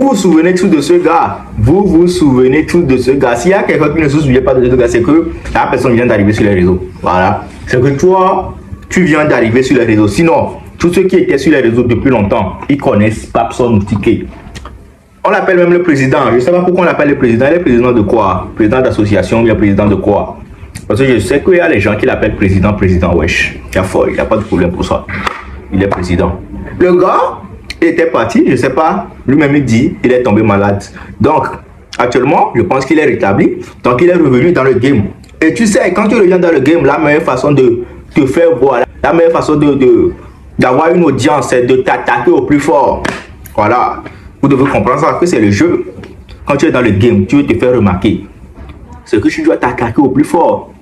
vous souvenez tous de ce gars. Vous vous souvenez tous de ce gars. S'il y a quelqu'un qui ne se souvient pas de ce gars, c'est que la personne vient d'arriver sur les réseaux. Voilà. C'est que toi, tu viens d'arriver sur les réseaux. Sinon, tous ceux qui étaient sur les réseaux depuis longtemps, ils connaissent Papson Moutike. On l'appelle même le président. Je ne sais pas pourquoi on l'appelle le président. Il est président de quoi? Président d'association, il est président de quoi? Parce que je sais qu'il y a les gens qui l'appellent président, wesh. Il n'y a pas de problème pour ça. Il est président. Le gars était parti, je ne sais pas. Lui-même, il dit, il est tombé malade. Donc, actuellement, je pense qu'il est rétabli. Donc, il est revenu dans le game. Et tu sais, quand tu reviens dans le game, la meilleure façon de te faire voir, la meilleure façon d'avoir une audience, c'est de t'attaquer au plus fort. Voilà. Vous devez comprendre ça, que c'est le jeu. Quand tu es dans le game, tu veux te faire remarquer. C'est que tu dois t'attaquer au plus fort.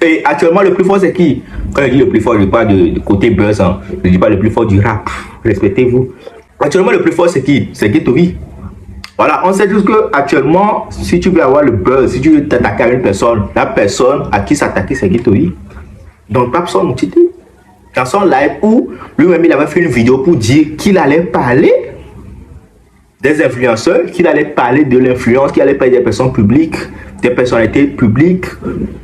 Et actuellement, le plus fort, c'est qui? Quand je dis le plus fort, je ne dis pas de côté buzz. Hein. Je ne dis pas le plus fort du rap. Respectez-vous. Actuellement, le plus fort, c'est qui? C'est Ghetto-V. Voilà, on sait juste que actuellement, si tu veux avoir le buzz, si tu veux t'attaquer à une personne, la personne à qui s'attaquer, c'est Ghetto-V. Donc, Papson Moutike, dans son live où lui-même, il avait fait une vidéo pour dire qu'il allait parler des influenceurs, qu'il allait parler de l'influence, qu'il allait parler des personnes publiques, des personnalités publiques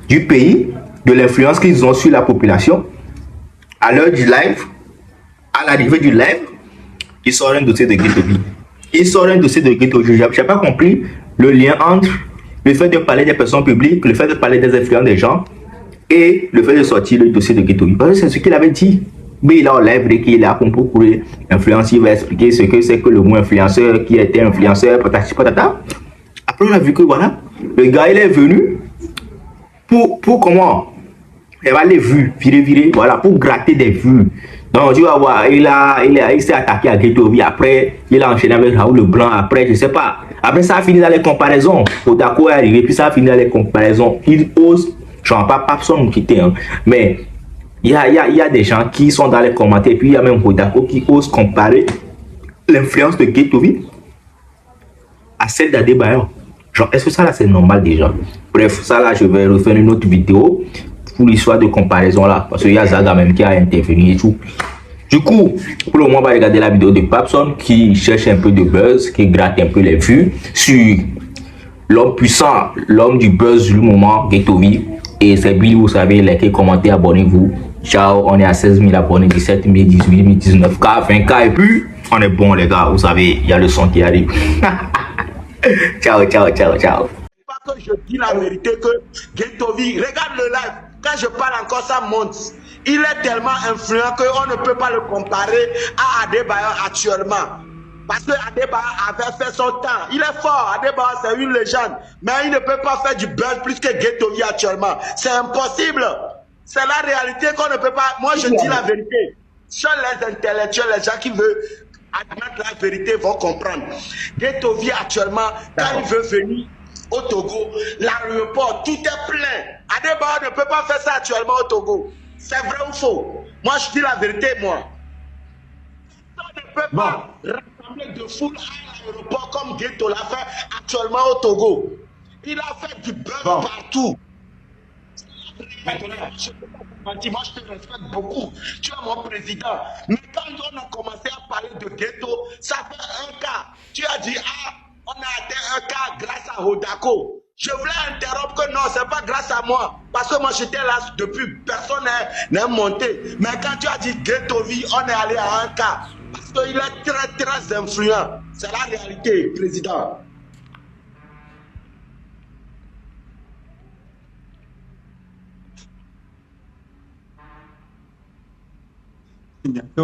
du pays, de l'influence qu'ils ont sur la population. À l'heure du live, à l'arrivée du live, il sort un dossier de Ghetto-V. Il sort un dossier de Ghetto-V. Je n'ai pas compris le lien entre le fait de parler des personnes publiques, le fait de parler des influences des gens et le fait de sortir le dossier de Ghetto-V. Parce que c'est ce qu'il avait dit. Mais il a en live dès qu'il est là pour influence, il va expliquer ce que c'est que le mot influenceur, qui était influenceur, patati patata. Après, on a vu que voilà, le gars il est venu pour comment? Il va les vues, virer, voilà, pour gratter des vues. Donc tu vas voir, il s'est attaqué à Ghetto-V. Après, il a enchaîné avec Raoul Leblanc. Après, je sais pas. Après, ça a fini dans les comparaisons. Odako est arrivé, puis ça a fini dans les comparaisons. Il ose, je ne vais pas Papson Moutike, hein, mais il y a des gens qui sont dans les commentaires, puis il y a même Odako qui ose comparer l'influence de Ghetto-V à celle d'Adebayor. Genre, est-ce que ça là c'est normal déjà? Bref, ça là, je vais refaire une autre vidéo pour l'histoire de comparaison là, parce qu'il y a Zaga même qui a intervenu et tout. Du coup, pour le moment, on va regarder la vidéo de Papson qui cherche un peu de buzz, qui gratte un peu les vues sur l'homme puissant, l'homme du buzz du moment, Ghetto-V. Et c'est Billy, vous savez, likez, commentez, abonnez-vous. Ciao, on est à 16 000 abonnés, 17 000, 18 000, 19 000, 20 000 et puis on est bon les gars, vous savez, il y a le son qui arrive. Ciao. Pas que je dis la vérité que Ghetto-V, regarde le live, quand je parle encore ça monte. Il est tellement influent qu'on ne peut pas le comparer à Adebayor actuellement. Parce que Adebayor avait fait son temps. Il est fort, Adebayor c'est une légende. Mais il ne peut pas faire du buzz plus que Ghetto-V actuellement. C'est impossible. C'est la réalité qu'on ne peut pas. Moi je dis la vérité. Seuls les intellectuels, les gens qui veulent admettre la vérité vont comprendre. Ghetto-V actuellement, quand il veut venir au Togo, l'aéroport, tout est plein. Adebayor ne peut pas faire ça actuellement au Togo. C'est vrai ou faux? Moi, je dis la vérité, moi. On ne peut pas rassembler de foule à l'aéroport comme Ghetto l'a fait actuellement au Togo. Il a fait du buzz partout. Maintenant, je ne peux pas te mentir, moi je te respecte beaucoup. Tu es mon président. Mais quand on a commencé à parler de Ghetto, ça fait un cas. Tu as dit, on a atteint un cas grâce à Odako. Je voulais interrompre que non, c'est pas grâce à moi. Parce que moi j'étais là depuis, personne n'est monté. Mais quand tu as dit Ghetto-V, on est allé à un cas. Parce qu'il est très influent. C'est la réalité, président. Beaucoup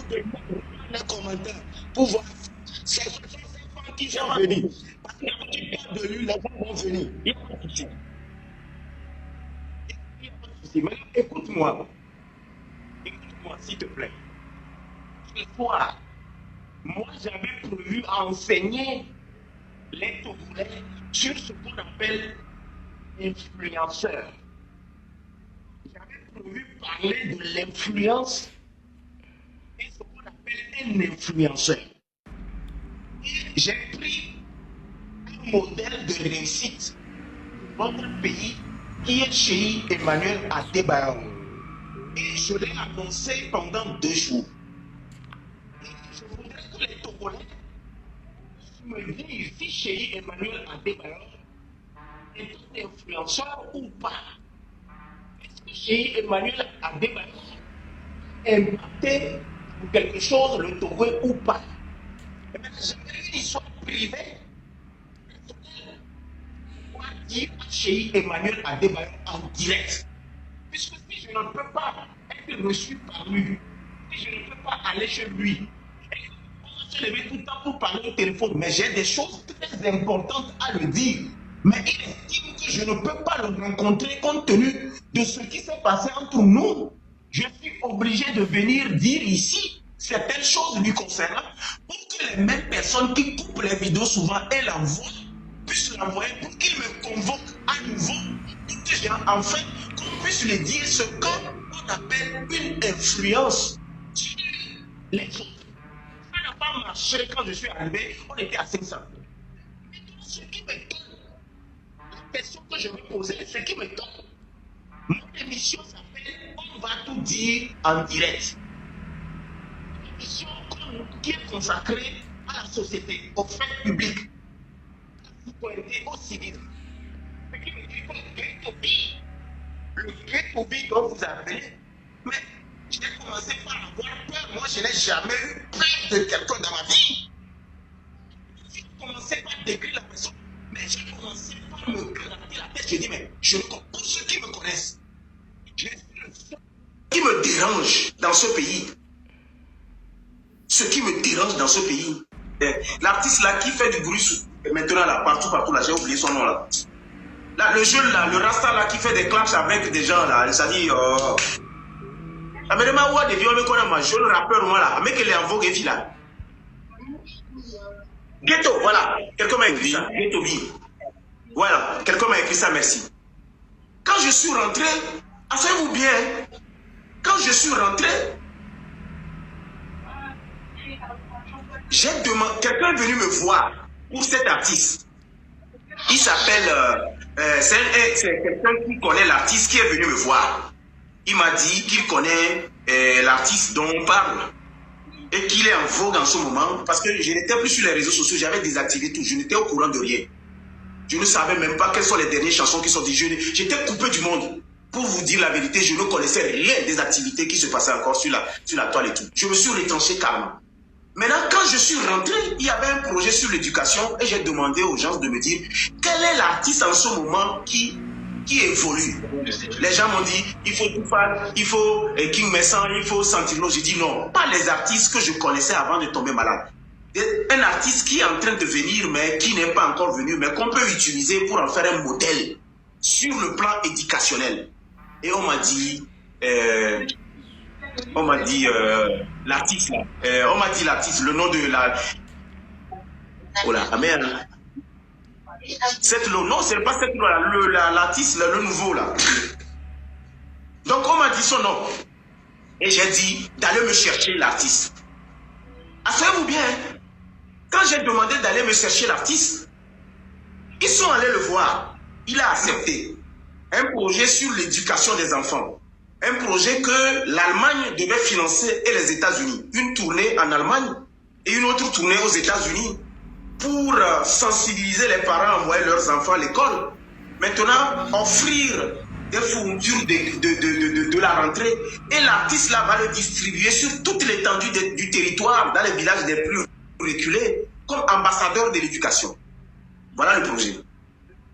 de les commentaires pour voir. C'est 65 ans qui sont venus. Parce que quand tu parles de lui, les gens vont venir. Il n'y a pas de souci. Maintenant, écoute-moi. Écoute-moi, s'il te plaît. Ce soir, moi, j'avais prévu enseigner les Togolais sur ce qu'on appelle influenceur. J'avais prévu parler de l'influence et ce qu'on appelle un influenceur. J'ai pris un modèle de réussite de notre pays qui est chez Emmanuel Adebayor. Et je l'ai annoncé pendant 2 jours. Je voudrais que les Togolais me disent si chéri Emmanuel Adebayor est un influenceur ou pas. Est-ce que chéri Emmanuel Adebayor a impacté pour quelque chose le Togo ou pas? J'avais une histoire privée. Pourquoi dire à chéri Emmanuel Adebayor en direct? Puisque si je ne peux pas être reçu par lui, si je ne peux pas aller chez lui, on va se lever tout le temps pour parler au téléphone, mais j'ai des choses très importantes à lui dire. Mais il estime que je ne peux pas le rencontrer compte tenu de ce qui s'est passé entre nous. Je suis obligé de venir dire ici certaines choses lui concernant pour que les mêmes personnes qui coupent les vidéos souvent et l'envoient puissent l'envoyer pour qu'il me convoque à nouveau pour que j'ai enfin qu'on puisse lui dire ce qu'on appelle une influence sur les autres. Ça n'a pas marché quand je suis arrivé, on était à 500. Maintenant, ce qui me donne, la question que je me posais, ce qui me donne, mon émission s'appelle On va tout dire en direct. Une émission qui est consacrée à la société, aux faits publics, à la citoyenneté, au civisme. Ce qui me dit que le ghetto-bi dont vous appelez, mais j'ai commencé par avoir peur. Moi, je n'ai jamais eu peur de quelqu'un dans ma vie. J'ai commencé par décrire la personne, mais j'ai commencé par me gratter la tête. Je dis, mais je ne comprends pas ceux qui me connaissent. Je suis le seul qui me dérange dans ce pays. Ce qui me dérange dans ce pays. L'artiste là qui fait du bruit maintenant là, partout, là, j'ai oublié son nom là. Là, le jeune là, le Rasta là qui fait des clashs avec des gens là, ça dit mais demain, ouais, des vieux, mais qu'on a un jeune rappeur, moi là, mais qu'il est en vogue et là. Ghetto, voilà, quelqu'un m'a écrit ça, Ghetto B. Voilà, quelqu'un m'a écrit ça, merci. Quand je suis rentré, asseyez-vous bien, quand je suis rentré, j'ai demandé, quelqu'un est venu me voir pour cet artiste. Il s'appelle, c'est quelqu'un qui connaît l'artiste qui est venu me voir. Il m'a dit qu'il connaît l'artiste dont on parle et qu'il est en vogue en ce moment parce que je n'étais plus sur les réseaux sociaux, j'avais désactivé tout, je n'étais au courant de rien. Je ne savais même pas quelles sont les dernières chansons qui sont dites. J'étais coupé du monde. Pour vous dire la vérité, je ne connaissais rien des activités qui se passaient encore sur la toile et tout. Je me suis retranché carrément. Maintenant, quand je suis rentré, il y avait un projet sur l'éducation et j'ai demandé aux gens de me dire quel est l'artiste en ce moment qui évolue. Les gens m'ont dit, il faut Toufal, il faut King Messan, il faut Santino. J'ai dit non, pas les artistes que je connaissais avant de tomber malade. Un artiste qui est en train de venir, mais qui n'est pas encore venu, mais qu'on peut utiliser pour en faire un modèle sur le plan éducationnel. Et on m'a dit, l'artiste, on m'a dit l'artiste, le nom de la... Oh là, merde. Non, c'est pas cette loi, l'artiste, le nouveau là. Donc on m'a dit son nom. Et j'ai dit d'aller me chercher l'artiste. Asseyez-vous bien. Quand j'ai demandé d'aller me chercher l'artiste, ils sont allés le voir. Il a accepté. Un projet sur l'éducation des enfants. Un projet que l'Allemagne devait financer et les États-Unis. Une tournée en Allemagne et une autre tournée aux États-Unis pour sensibiliser les parents à envoyer leurs enfants à l'école. Maintenant, offrir des fournitures de la rentrée et l'artiste là va le distribuer sur toute l'étendue du territoire, dans les villages les plus reculés, comme ambassadeur de l'éducation. Voilà le projet.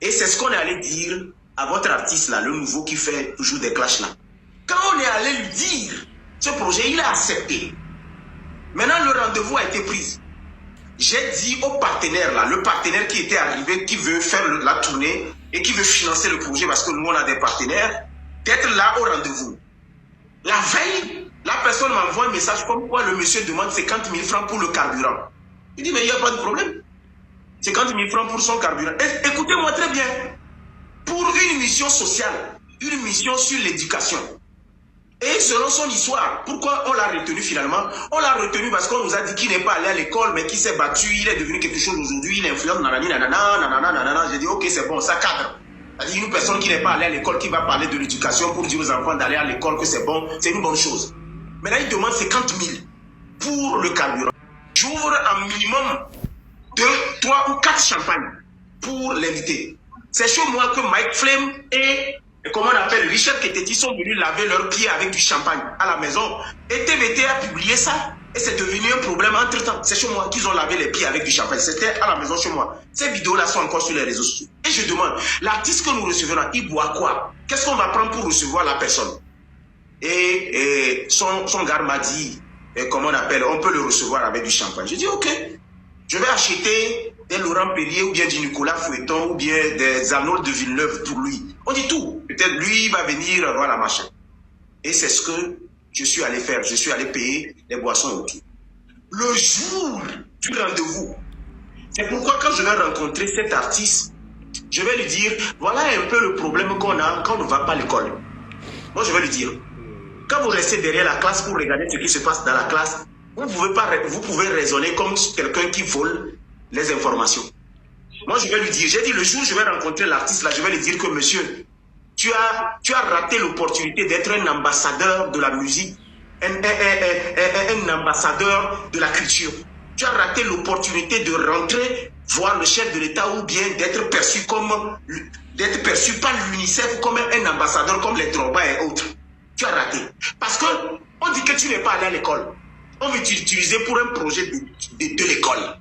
Et c'est ce qu'on est allé dire à votre artiste là, le nouveau qui fait toujours des clashs là. Quand on est allé lui dire ce projet, il a accepté. Maintenant, le rendez-vous a été pris. J'ai dit au partenaire là, le partenaire qui était arrivé, qui veut faire la tournée et qui veut financer le projet parce que nous on a des partenaires, d'être là au rendez-vous. La veille, la personne m'envoie un message comme quoi le monsieur demande 50 000 francs pour le carburant. Il dit mais il n'y a pas de problème. 50 000 francs pour son carburant. Écoutez-moi très bien. Pour une mission sociale, une mission sur l'éducation. Et selon son histoire, pourquoi on l'a retenu finalement? On l'a retenu parce qu'on nous a dit qu'il n'est pas allé à l'école, mais qu'il s'est battu, il est devenu quelque chose aujourd'hui, il influence, nanani, nanana, nanana, nanana. J'ai dit, ok, c'est bon, ça cadre. C'est-à-dire une personne qui n'est pas allée à l'école, qui va parler de l'éducation pour dire aux enfants d'aller à l'école que c'est bon, c'est une bonne chose. Maintenant, il demande 50 000 pour le carburant. J'ouvre un minimum de 3 ou 4 champagnes pour l'inviter. C'est chez moi que Mike Flame et, comment on appelle, Richard Keteti sont venus laver leurs pieds avec du champagne à la maison. Et TVT a publié ça. Et c'est devenu un problème entre-temps. C'est chez moi qu'ils ont lavé les pieds avec du champagne. C'était à la maison chez moi. Ces vidéos-là sont encore sur les réseaux sociaux. Et je demande, l'artiste que nous recevons là, il boit quoi? Qu'est-ce qu'on va prendre pour recevoir la personne? Et son gars m'a dit, comment on appelle, on peut le recevoir avec du champagne. J'ai dit, ok, je vais acheter des Laurent Perrier ou bien du Nicolas Fouetton ou bien des Arnold de Villeneuve pour lui. On dit tout. Peut-être lui, il va venir voir la machin. Et c'est ce que je suis allé faire. Je suis allé payer les boissons autour. Le jour du rendez-vous, c'est pourquoi quand je vais rencontrer cet artiste, je vais lui dire, voilà un peu le problème qu'on a quand on ne va pas à l'école. Moi, je vais lui dire, quand vous restez derrière la classe pour regarder ce qui se passe dans la classe, vous pouvez raisonner comme quelqu'un qui vole les informations. Moi, je vais lui dire, j'ai dit le jour où je vais rencontrer l'artiste là, je vais lui dire que monsieur, tu as raté l'opportunité d'être un ambassadeur de la musique, un ambassadeur de la culture. Tu as raté l'opportunité de rentrer voir le chef de l'État ou bien d'être perçu par l'UNICEF comme un ambassadeur comme les Drogba et autres. Tu as raté. Parce que on dit que tu n'es pas allé à l'école. On veut t'utiliser pour un projet de l'école.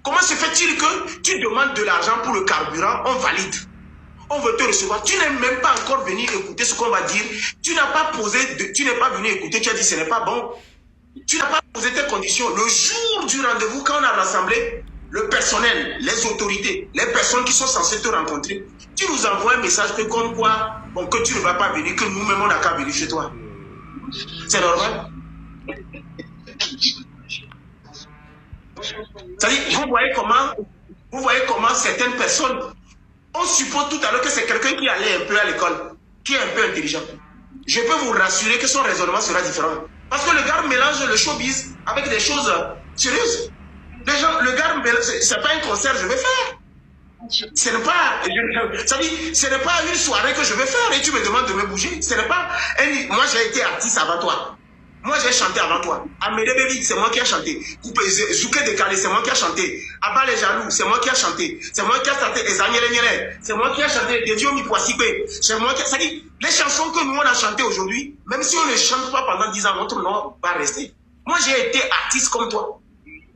Comment se fait-il que tu demandes de l'argent pour le carburant, on valide? On veut te recevoir. Tu n'es même pas encore venu écouter ce qu'on va dire. Tu n'es pas venu écouter, tu as dit ce n'est pas bon. Tu n'as pas posé tes conditions. Le jour du rendez-vous, quand on a rassemblé le personnel, les autorités, les personnes qui sont censées te rencontrer, tu nous envoies un message que comme quoi, bon, que tu ne vas pas venir, que nous-mêmes on n'a qu'à venir chez toi. C'est normal. C'est-à-dire, vous voyez comment certaines personnes, on suppose tout à l'heure que c'est quelqu'un qui allait un peu à l'école, qui est un peu intelligent. Je peux vous rassurer que son raisonnement sera différent. Parce que le gars mélange le showbiz avec des choses sérieuses. Le gars, c'est pas un concert que je vais faire. Ce n'est pas, ce n'est pas une soirée que je vais faire et tu me demandes de me bouger. Ce n'est pas, moi j'ai été artiste avant toi. Moi j'ai chanté avant toi. Amédée Baby, c'est moi qui ai chanté. Zouké Décalé, c'est moi qui ai chanté. Abba les Jaloux, c'est moi qui ai chanté. C'est moi qui ai chanté Ezanyele, c'est moi qui ai chanté Dedio Mipoisipe. C'est moi qui ai, c'est-à-dire, les chansons que nous on a chantées aujourd'hui, même si on ne chante pas pendant 10 ans, notre nom va rester. Moi j'ai été artiste comme toi.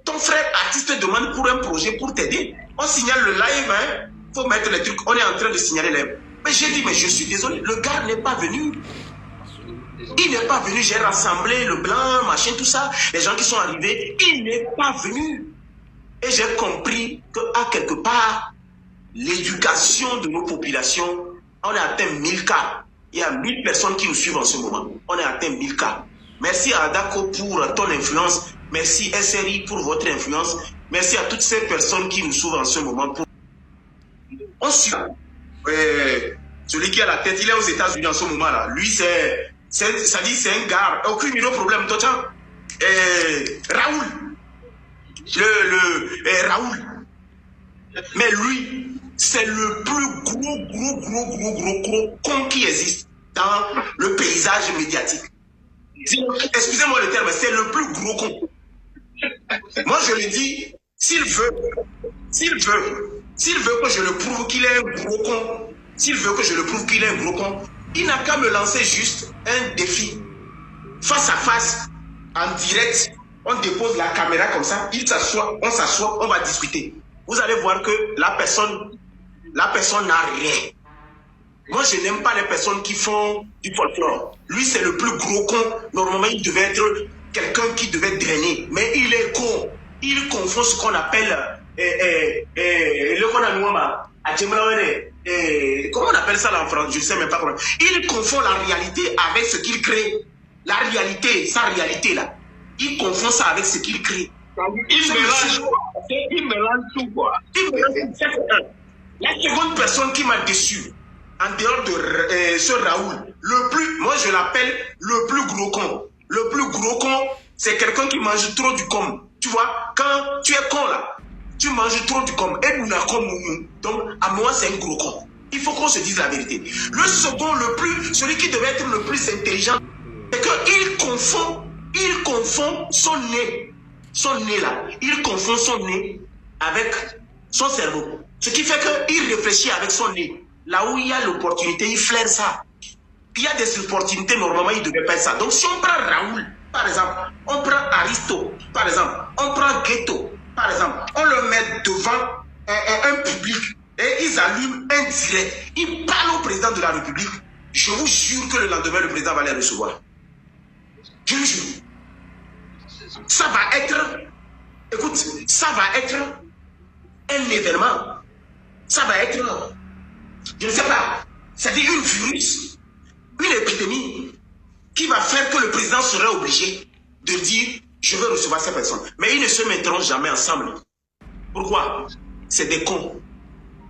Ton frère artiste te demande pour un projet pour t'aider. On signale le live, hein. Faut mettre les trucs. On est en train de signaler les live. Mais j'ai dit, mais je suis désolé, le gars n'est pas venu. Il n'est pas venu, j'ai rassemblé le blanc, machin, tout ça. Les gens qui sont arrivés, il n'est pas venu. Et j'ai compris qu'à quelque part, l'éducation de nos populations, on a atteint 1000 cas. Il y a 1000 personnes qui nous suivent en ce moment. On a atteint 1000 cas. Merci à Adako pour ton influence. Merci SRI pour votre influence. Merci à toutes ces personnes qui nous suivent en ce moment. On suit. Celui qui a la tête, il est aux États-Unis en ce moment-là. Lui, ça dit c'est un gars. Aucun problème. Raoul. Raoul. Mais lui, c'est le plus gros con qui existe dans le paysage médiatique. Excusez-moi le terme, c'est le plus gros con. Moi, je lui dis, s'il veut que je le prouve qu'il est un gros con, il n'a qu'à me lancer juste un défi. Face à face, en direct, on dépose la caméra comme ça, il s'assoit, on s'assoit, on va discuter. Vous allez voir que la personne n'a rien. Moi, je n'aime pas les personnes qui font du folklore. Lui, c'est le plus gros con. Normalement, il devait être quelqu'un qui devait drainer. Mais il est con. Il confond ce qu'on appelle... comment on appelle ça là en France? Je ne sais même pas comment. Il confond la réalité avec ce qu'il crée. La réalité, sa réalité là. Il confond ça avec ce qu'il crée. Il mélange tout quoi. La seconde personne qui m'a déçu, en dehors de ce Raoul, moi je l'appelle le plus gros con. Le plus gros con, c'est quelqu'un qui mange trop du com. Tu vois, quand tu es con là, tu manges trop du com. Et nous, comme nous. Donc, à moi, c'est un gros con. Il faut qu'on se dise la vérité. Le second, celui qui devait être le plus intelligent, c'est qu'il confond son nez. Son nez là. Il confond son nez avec son cerveau. Ce qui fait qu'il réfléchit avec son nez. Là où il y a l'opportunité, il flaire ça. Il y a des opportunités, normalement, il ne devait pas faire ça. Donc, si on prend Raoul, par exemple, on prend Aristo, par exemple, on prend Ghetto, par exemple, on le met devant un public et ils allument un direct. Ils parlent au président de la République. Je vous jure que le lendemain, le président va les recevoir. Je vous jure. Ça va être, écoute, ça va être un événement. Ça va être, je ne sais pas, c'est-à-dire une virus, une épidémie qui va faire que le président serait obligé de dire je veux recevoir ces personnes. Mais ils ne se mettront jamais ensemble. Pourquoi? C'est des cons.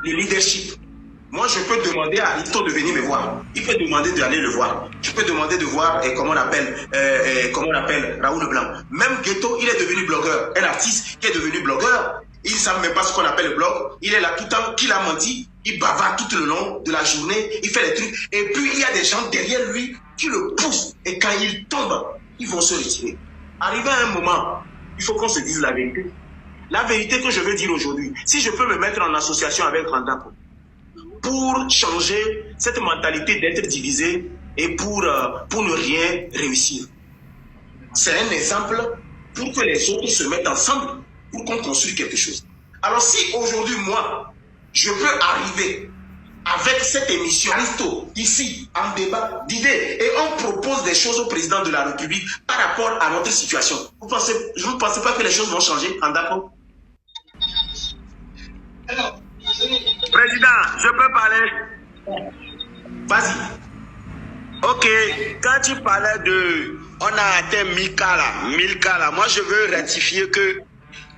Le leadership. Moi, je peux demander à Aristo de venir me voir. Il peut demander d'aller le voir. Je peux demander de voir comment on appelle Raoul Blanc. Même Ghetto, il est devenu blogueur. Un artiste qui est devenu blogueur. Il ne savent même pas ce qu'on appelle le blog. Il est là tout le temps, qu'il a menti. Il bavarde tout le long de la journée. Il fait des trucs. Et puis, il y a des gens derrière lui qui le poussent. Et quand il tombe, ils vont se retirer. Arrivé à un moment, il faut qu'on se dise la vérité. La vérité que je veux dire aujourd'hui, si je peux me mettre en association avec Randako pour changer cette mentalité d'être divisé et pour ne rien réussir. C'est un exemple pour que les autres se mettent ensemble pour qu'on construise quelque chose. Alors si aujourd'hui, moi, je peux arriver avec cette émission, Aristo, ici, en débat d'idées, et on propose des choses au président de la République par rapport à notre situation, vous ne pensez pas que les choses vont changer en d'accord? Président, je peux parler? Vas-y. Ok, quand tu parlais de... On a atteint 1000 cas là. Moi, je veux rectifier que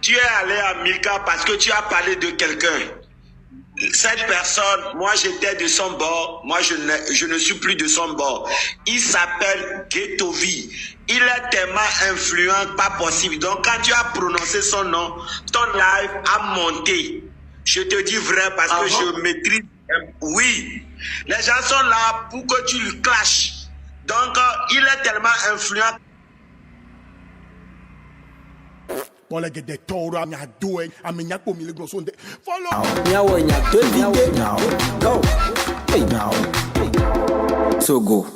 tu es allé à 1000 cas parce que tu as parlé de quelqu'un. Cette personne, moi, j'étais de son bord. Moi, je ne suis plus de son bord. Il s'appelle Ghettovi. Il est tellement influent, pas possible. Donc, quand tu as prononcé son nom, ton live a monté. Je te dis vrai parce que je maîtrise. Oui. Les gens sont là pour que tu lui clashes. Donc, il est tellement influent. So go.